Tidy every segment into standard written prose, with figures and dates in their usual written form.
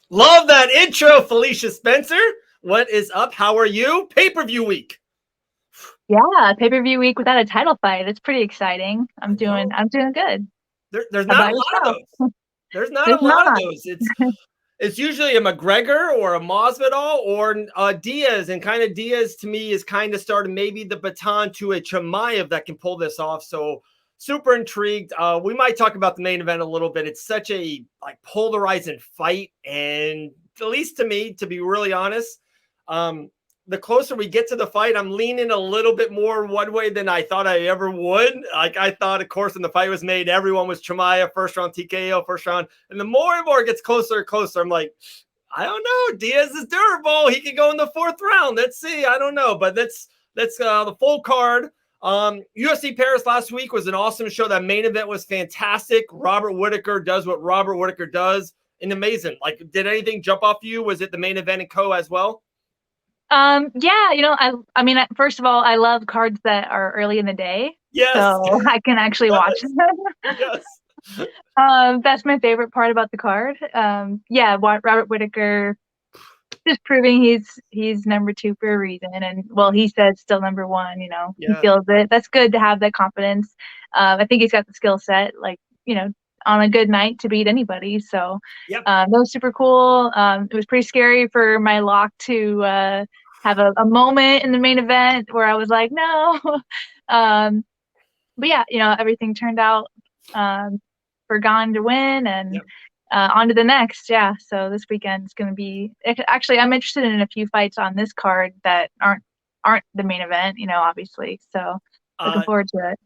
Love that intro, Felicia Spencer. What is up? How are you? Pay-per-view week. Yeah, pay-per-view week without a title fight. It's pretty exciting. I know. I'm doing good. There's How not about a lot of yourself? those. There's not There's a lot of not. those. It's usually a McGregor or a Masvidal or Diaz, and kind of Diaz to me is kind of starting maybe the baton to a Chimaev that can pull this off. So super intrigued. We might talk about the main event a little bit. It's such a polarizing fight, and at least to me, to be really honest, um, the closer we get to the fight, I'm leaning a little bit more one way than I thought I ever would. Like I thought, of course, when the fight was made, everyone was Chimaev, first round TKO, first round. And the more and more it gets closer and closer, I'm like, I don't know. Diaz is durable. He could go in the fourth round. Let's see. I don't know, but that's the full card. UFC Paris last week was an awesome show. That main event was fantastic. Robert Whittaker does what Robert Whittaker does, and amazing. Like, did anything jump off you? Was it the main event and co as well? Yeah, I mean, first of all, I love cards that are early in the day, Yes. so I can actually watch them. Yes. That's my favorite part about the card. Yeah, Robert Whittaker just proving he's number two for a reason, and well, he said still number one. He Yeah. feels it. That's good to have that confidence. I think he's got the skill set, on a good night to beat anybody. So Yep. that was super cool. It was pretty scary for my lock to have a moment in the main event where I was like, no. But yeah, everything turned out for Gon to win, and Yep. on to the next. Yeah, so this weekend is going to be actually. I'm interested in a few fights on this card that aren't the main event. Obviously. So looking Uh, forward to it.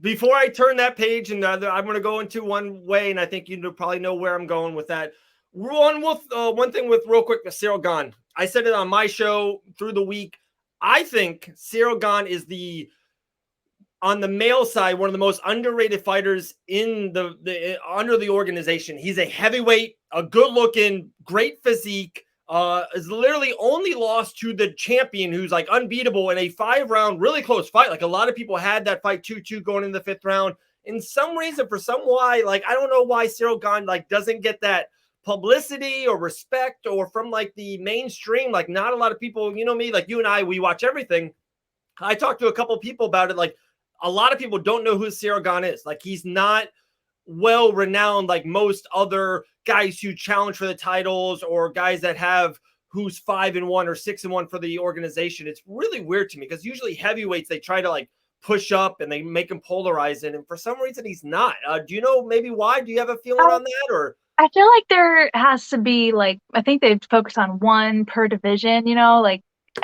Before I turn that page, and I'm going to go into one way, and I think you probably know where I'm going with that. One thing with real quick with Cyril Gane. I said it on my show through the week. I think Cyril Gane is on the male side, one of the most underrated fighters in the under the organization. He's a heavyweight, a good looking, great physique. Is literally only lost to the champion who's like unbeatable in a 5-round, really close fight. Like a lot of people had that fight 2-2 going in the 5th round. In some reason, for some why, like I don't know why Cyril Gane doesn't get that publicity or respect or from the mainstream. Like not a lot of people, me, like you and I, we watch everything. I talked to a couple of people about it. Like a lot of people don't know who Cyril Gane is. Like he's not well renowned like most other guys who challenge for the titles or guys that have who's 5-1 or 6-1 for the organization. It's really weird to me because usually heavyweights they try to push up and they make him polarizing, and for some reason he's not. Do you know maybe why? Do you have a feeling on that or? I feel like there has to be I think they've focused on one per division,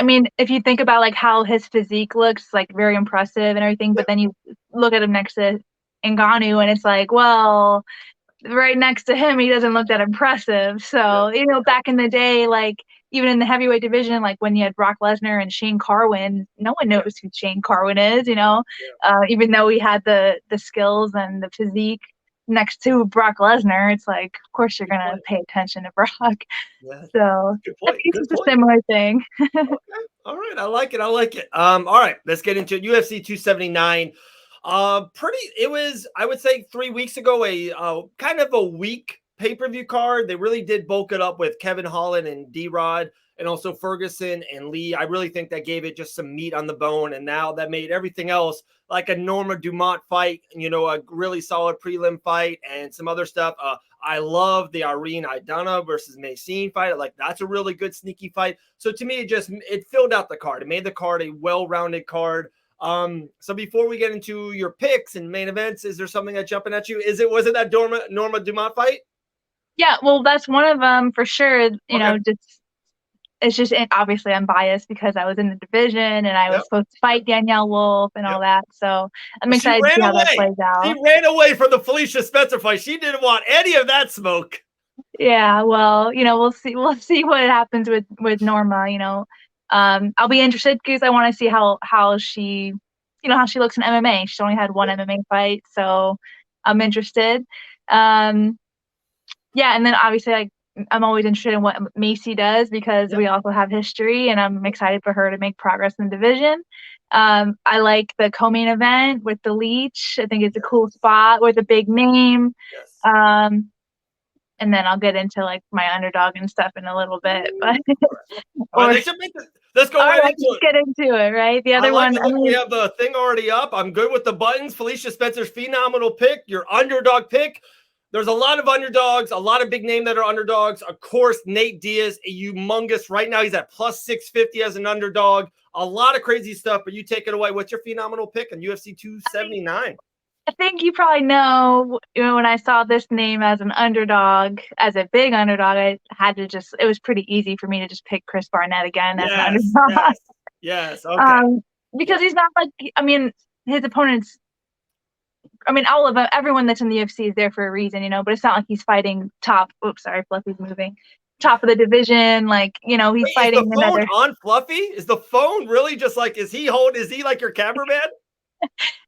I mean, if you think about how his physique looks like very impressive and everything, but then you look at him next to Ngannou and it's like, well, right next to him he doesn't look that impressive. So, back in the day, even in the heavyweight division, when you had Brock Lesnar and Shane Carwin, no one knows who Shane Carwin is, even though he had the skills and the physique next to Brock Lesnar, it's like, of course you're gonna pay attention to Brock. Yeah, So good I point. think Good it's a point. similar thing. Okay. All right. I like it. I like it. All right. Let's get into it. UFC 279. It was, I would say 3 weeks ago, a kind of a weak pay-per-view card. They really did bulk it up with Kevin Holland and D-Rod and also Ferguson and Lee. I really think that gave it just some meat on the bone. And now that made everything else like a Norma Dumont fight, a really solid prelim fight and some other stuff. I love the Irene Aidana versus Maycene fight. Like that's a really good sneaky fight. So to me, it filled out the card. It made the card a well-rounded card. So before we get into your picks and main events, is there something that's jumping at you? Was it that Norma Dumont fight? Yeah, well, that's one of them for sure. Okay. Just it's just obviously I'm biased because I was in the division and I Yep. was supposed to fight Danielle Wolf and Yep. all that. So I'm She excited to ran see how that away. plays She out. ran away from the Felicia Spencer fight. She didn't want any of that smoke. Yeah, well, we'll see. We'll see what happens with Norma. I'll be interested because I want to see how she, how she looks in MMA. She's only had one MMA fight, so I'm interested. Um, yeah, and then obviously, I'm always interested in what Macy does because Yep. we also have history, and I'm excited for her to make progress in the division. I like the co-main event with the Leech. I think it's a cool spot with a big name. Yes. Um, and then I'll get into like my underdog and stuff in a little bit. But All right, or let's go all right right, into let's it. get into it. Right, the I other like one. it. I Look, we mean, have the thing already up. I'm good with the buttons. Felicia Spencer's phenomenal pick. Your underdog pick. There's a lot of underdogs, a lot of big name that are underdogs. Of course, Nate Diaz, a humongous. Right now, he's at plus 650 as an underdog. A lot of crazy stuff, but you take it away. What's your phenomenal pick in UFC 279? I think you probably know, when I saw this name as an underdog, as a big underdog, I had to it was pretty easy for me to just pick Chris Barnett again as an Yes, underdog. yes, yes. Okay. Because he's not like, I mean, his opponents, I mean, all of them, everyone that's in the UFC is there for a reason, but it's not like he's fighting top. Oops, sorry, Fluffy's moving. Top of the division, like, he's Wait, is the fighting phone another. on Fluffy? Is the phone really just like, is he like your cameraman?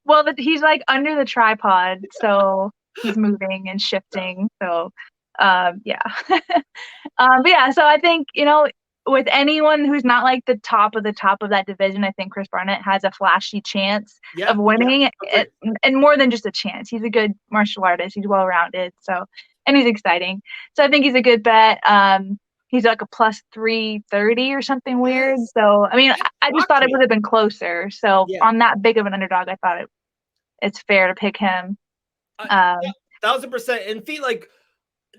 Well, he's like under the tripod, so he's moving and shifting. So, yeah. But yeah, so I think, with anyone who's not like the top of that division, I think Chris Barnett has a flashy chance of winning, and more than just a chance. He's a good martial artist. He's well-rounded, and he's exciting. So I think he's a good bet. He's like a plus 330 or something weird. So, I mean, I just thought it would have been closer. So on that big of an underdog, I thought it's fair to pick him. 1,000%. And feet like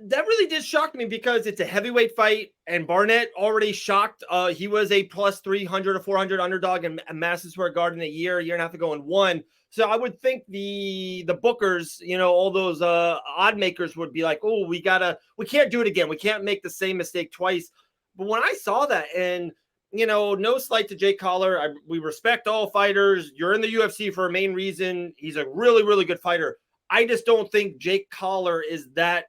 that really did shock me because it's a heavyweight fight, and Barnett already shocked. He was a plus 300 or 400 underdog in Madison Square Garden a year and a half ago and won. So I would think the bookers, all those odd makers would be like, oh, we can't do it again. We can't make the same mistake twice. But when I saw that, and no slight to Jake Collar, we respect all fighters. You're in the UFC for a main reason. He's a really, really good fighter. I just don't think Jake Collar is that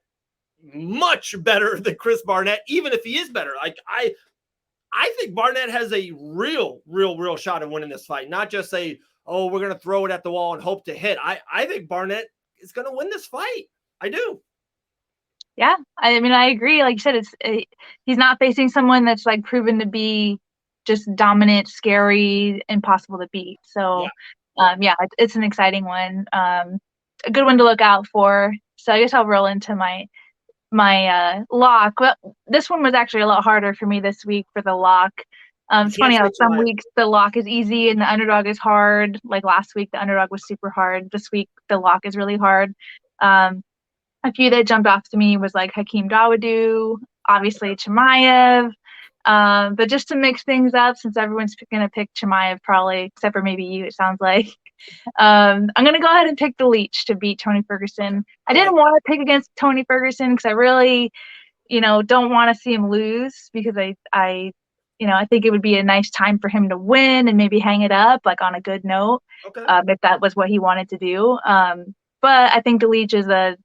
much better than Chris Barnett, even if he is better. Like I think Barnett has a real shot at winning this fight, not just say, oh, we're going to throw it at the wall and hope to hit. I think Barnett is going to win this fight. I do. Yeah. I mean, I agree. Like you said, he's not facing someone that's like proven to be just dominant, scary, impossible to beat. So, it's an exciting one. A good one to look out for. So I guess I'll roll into my lock. Well, this one was actually a lot harder for me this week for the lock. It's funny how some weeks the lock is easy and the underdog is hard. Like last week, the underdog was super hard. This week, the lock is really hard. A few that jumped off to me was like Hakeem Dawodu, obviously Chimaev. But just to mix things up, since everyone's going to pick Chimaev probably, except for maybe you, it sounds like. I'm going to go ahead and pick the Leech to beat Tony Ferguson. I didn't want to pick against Tony Ferguson because I really, don't want to see him lose, because I think it would be a nice time for him to win and maybe hang it up like on a good note, if that was what he wanted to do. But I think the Leech is a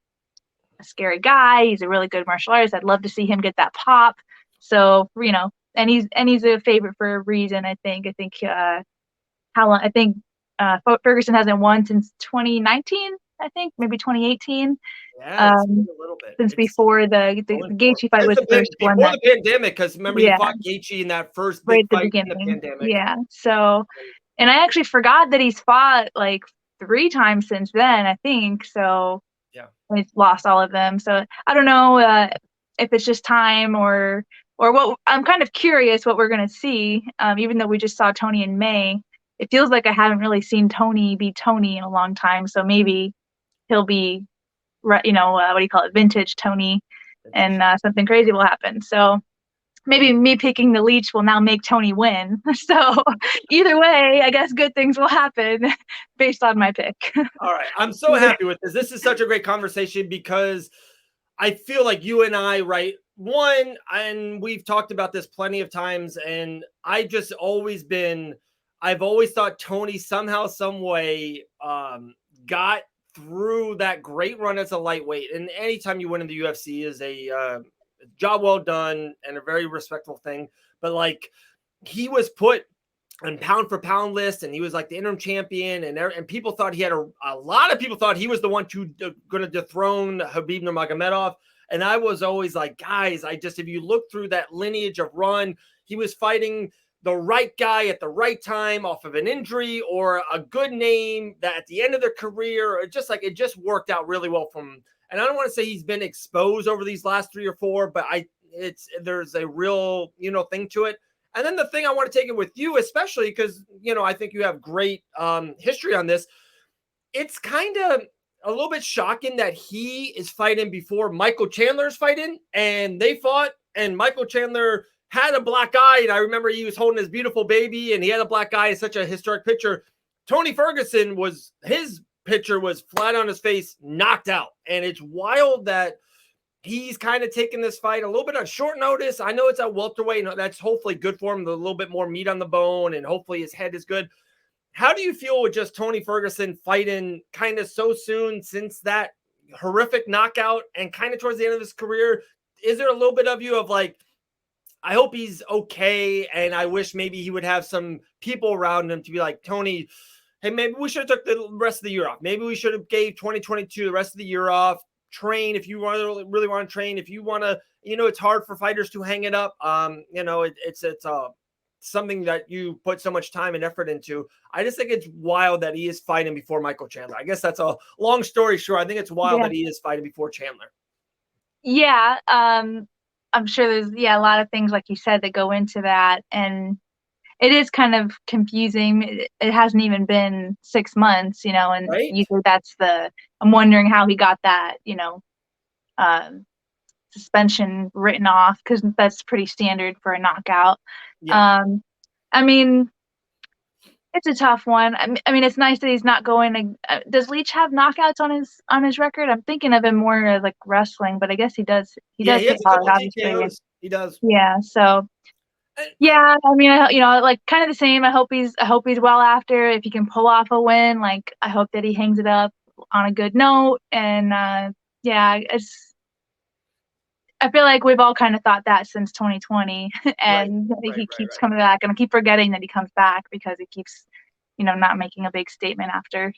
scary guy. He's a really good martial artist. I'd love to see him get that pop. So, and he's a favorite for a reason. I think how long? I think Ferguson hasn't won since 2019. I think maybe 2018. Yeah, it's been a little bit. Since before the Gaethje fight was the first one. Before the pandemic, because remember he fought Gaethje in that first big fight in the pandemic. Yeah. So, and I actually forgot that he's fought like 3 times since then, I think. So he's lost all of them. So I don't know if it's just time or what. I'm kind of curious what we're going to see. Even though we just saw Tony in May, it feels like I haven't really seen Tony be Tony in a long time. So maybe he'll be, what do you call it? Vintage Tony, and something crazy will happen. So maybe me picking the Leech will now make Tony win. So either way, I guess good things will happen based on my pick. All right. I'm so happy with this. This is such a great conversation because I feel like you and I, right? One, and we've talked about this plenty of times, and I've always thought Tony somehow, some way got through that great run as a lightweight. And anytime you win in the UFC is a job well done and a very respectful thing. But like, he was put on pound for pound list, and he was like the interim champion, and people thought he had a lot of people thought he was the one going to dethrone Khabib Nurmagomedov. And I was always like, guys, if you look through that lineage of run, he was fighting the right guy at the right time off of an injury or a good name that at the end of their career, it just worked out really well from. And I don't want to say he's been exposed over these last 3 or 4, but there's a real, thing to it. And then the thing I want to take it with you, especially because, I think you have great history on this. It's kind of a little bit shocking that he is fighting before Michael Chandler's fighting, and they fought, and Michael Chandler had a black eye. And I remember he was holding his beautiful baby, and he had a black eye. It's such a historic picture. Tony Ferguson his picture was flat on his face, knocked out. And it's wild that he's kind of taking this fight a little bit on short notice. I know it's at welterweight, and that's hopefully good for him, a little bit more meat on the bone, and hopefully his head is good. How do you feel with just Tony Ferguson fighting kind of so soon since that horrific knockout and kind of towards the end of his career? Is there a little bit of you of like, I hope he's okay, and I wish maybe he would have some people around him to be like, Tony, hey, maybe we should have took the rest of the year off. Maybe we should have gave 2022 the rest of the year off. Train if you really want to train. If you want to, it's hard for fighters to hang it up. It's something that you put so much time and effort into. I just think it's wild that he is fighting before Michael Chandler. I guess that's a long story short. I think it's wild that he is fighting before Chandler. Yeah. I'm sure there's, a lot of things, like you said, that go into that. And it is kind of confusing. It hasn't even been 6 months, and right? usually I'm wondering how he got that, suspension written off, because that's pretty standard for a knockout. Yeah. I mean, it's a tough one. I mean, it's nice that he's not going to. Does Leach have knockouts on his record? I'm thinking of him more as like wrestling, but I guess he does. He does hit has a hard, couple obviously. TKOs. He does. Yeah. So. Yeah, I mean, like kind of the same. I hope he's well after. If he can pull off a win, like I hope that he hangs it up on a good note. And I feel like we've all kind of thought that since 2020, and he keeps coming back, and I keep forgetting that he comes back because he keeps, not making a big statement after.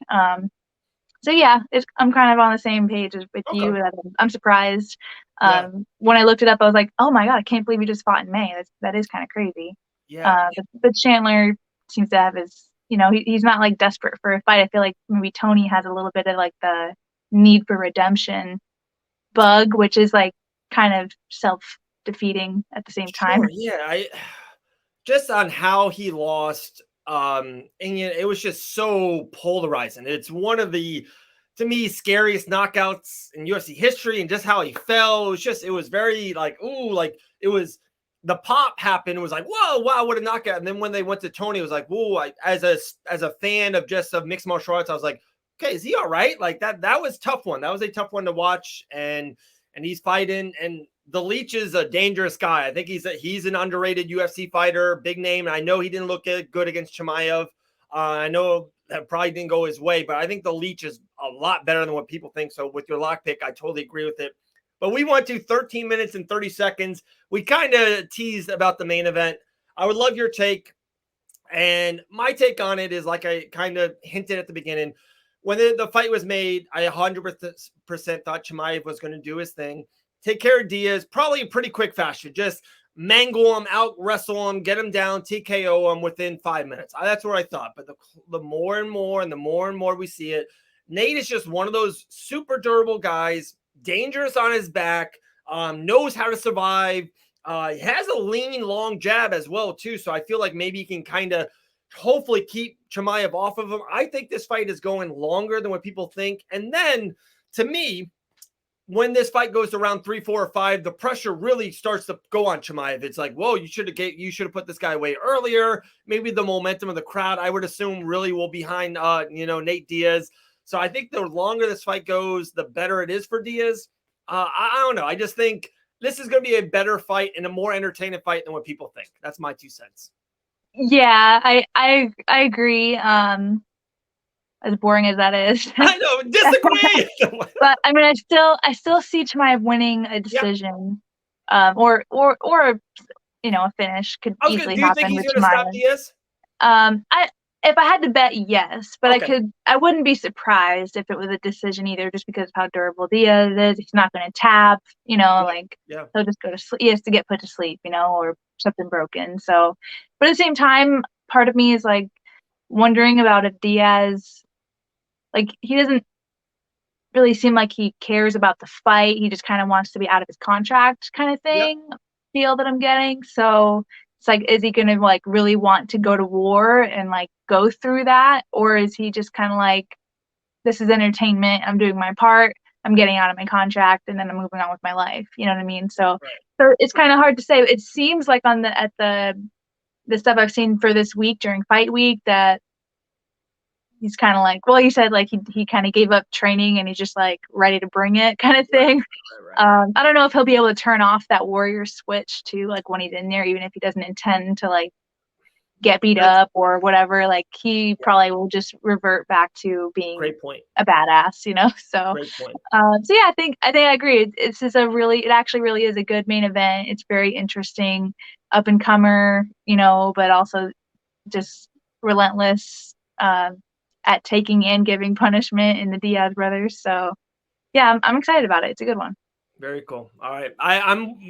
So yeah, I'm kind of on the same page with you. That I'm surprised. When I looked it up, I was like, oh my God, I can't believe he just fought in May. That is kind of crazy. Yeah. But Chandler seems to have his, he's not like desperate for a fight. I feel like maybe Tony has a little bit of like the need for redemption bug, which is like kind of self-defeating at the same time. Yeah, just on how he lost, and it was just so polarizing. It's one of the, to me, scariest knockouts in UFC history, and just how he fell. It was very like, ooh, like it was. The pop happened. It was like, whoa, wow, what a knockout! And then when they went to Tony, it was like, whoa. As a fan of mixed martial arts, I was like, okay, is he all right? Like that was a tough one. That was a tough one to watch, and he's fighting, and the Leach is a dangerous guy. I think he's an underrated UFC fighter, big name. I know he didn't look good against Chimaev. I know that probably didn't go his way, but I think the Leach is a lot better than what people think. So with your lock pick, I totally agree with it. But we went to 13 minutes and 30 seconds. We kind of teased about the main event. I would love your take. And my take on it is, like I kind of hinted at the beginning, when the fight was made, I 100% thought Chimaev was going to do his thing, take care of Diaz, probably a pretty quick fashion, just mangle him, out wrestle him, get him down, TKO him within 5 minutes. That's what I thought. But the more and more we see it, Nate is just one of those super durable guys, dangerous on his back, knows how to survive. He has a lean, long jab as well, too. So I feel like maybe he can kind of hopefully keep Chimaev off of him. I think this fight is going longer than what people think. And then, to me, when this fight goes to round 3, 4, or 5, the pressure really starts to go on Chimaev. It's like, whoa, you should have put this guy away earlier. Maybe the momentum of the crowd, I would assume, really will behind Nate Diaz. So I think the longer this fight goes, the better it is for Diaz. I don't know. I just think this is going to be a better fight and a more entertaining fight than what people think. That's my 2 cents. Yeah, I agree. As boring as that is. I know, disagree. But I mean, I still see Chimaev winning a decision, or a finish could easily happen. Do you think he's going to stop Diaz? If I had to bet, yes, but I wouldn't be surprised if it was a decision either, just because of how durable Diaz is. He's not going to tap, he'll just go to sleep. He has to get put to sleep, or something broken. So, but at the same time, part of me is like wondering about if Diaz, like, he doesn't really seem like he cares about the fight. He just kind of wants to be out of his contract kind of Yep. thing, feel that I'm getting. So it's like, is he going to like really want to go to war and like go through that? Or is he just kind of like, this is entertainment. I'm doing my part. I'm getting out of my contract and then I'm moving on with my life. You know what I mean? So, Right. so it's kind of hard to say. It seems like at the stuff I've seen for this week during fight week that he's kind of like, well, you said like he kind of gave up training and he's just like ready to bring it kind of thing. Right. I don't know if he'll be able to turn off that warrior switch too, like when he's in there, even if he doesn't intend to like get beat That's up or whatever. Like he probably will just revert back to being great point. a badass, you know. So, Great point. so yeah, I agree. It's just it actually really is a good main event. It's very interesting, up and comer, you know, but also just relentless at taking and giving punishment in the Diaz brothers. So yeah, I'm excited about it. It's a good one. Very cool. All right.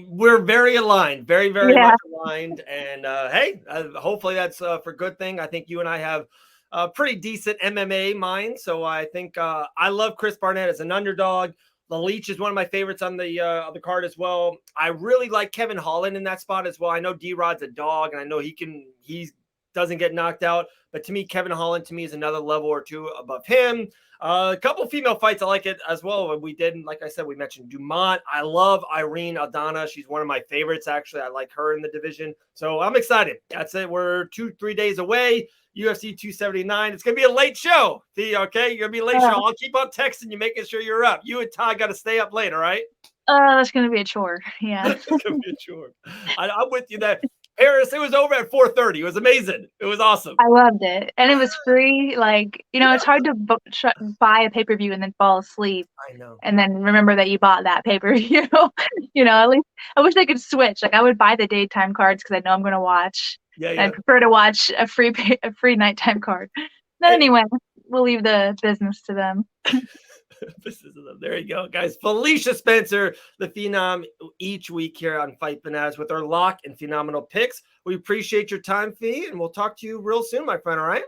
We're very aligned, very, very Yeah. much aligned. And hey, hopefully that's for good thing. I think you and I have a pretty decent MMA mind. So I think I love Chris Barnett as an underdog. The Leech is one of my favorites on the card as well. I really like Kevin Holland in that spot as well. I know D-Rod's a dog, and I know he doesn't get knocked out. But to me, Kevin Holland to me is another level or two above him. A couple female fights, I like it as well. We did, like I said, we mentioned Dumont. I love Irene Aldana. She's one of my favorites, actually. I like her in the division. So I'm excited. That's it. We're 2-3 days away. UFC 279. It's going to be a late show. Okay? You're going to be a late show. I'll keep on texting you, making sure you're up. You and Todd got to stay up late, all right? That's going to be a chore. Yeah. It's going to be a chore. I'm with you there. Paris, it was over at 4:30. It was amazing. It was awesome. I loved it. And it was free. Like, you know, it's hard to buy a pay-per-view and then fall asleep. I know. And then remember that you bought that pay-per-view. You know, at least I wish they could switch. Like I would buy the daytime cards because I know I'm going to watch. Yeah. I prefer to watch a free nighttime card. But anyway, we'll leave the business to them. There you go, guys. Felicia Spencer, the Phenom, each week here on Fight Bananas with our lock and phenomenal picks. We appreciate your time, Fee, and we'll talk to you real soon, my friend. All right?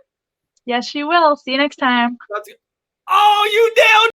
Yes, you will. See you next time. Oh, you nailed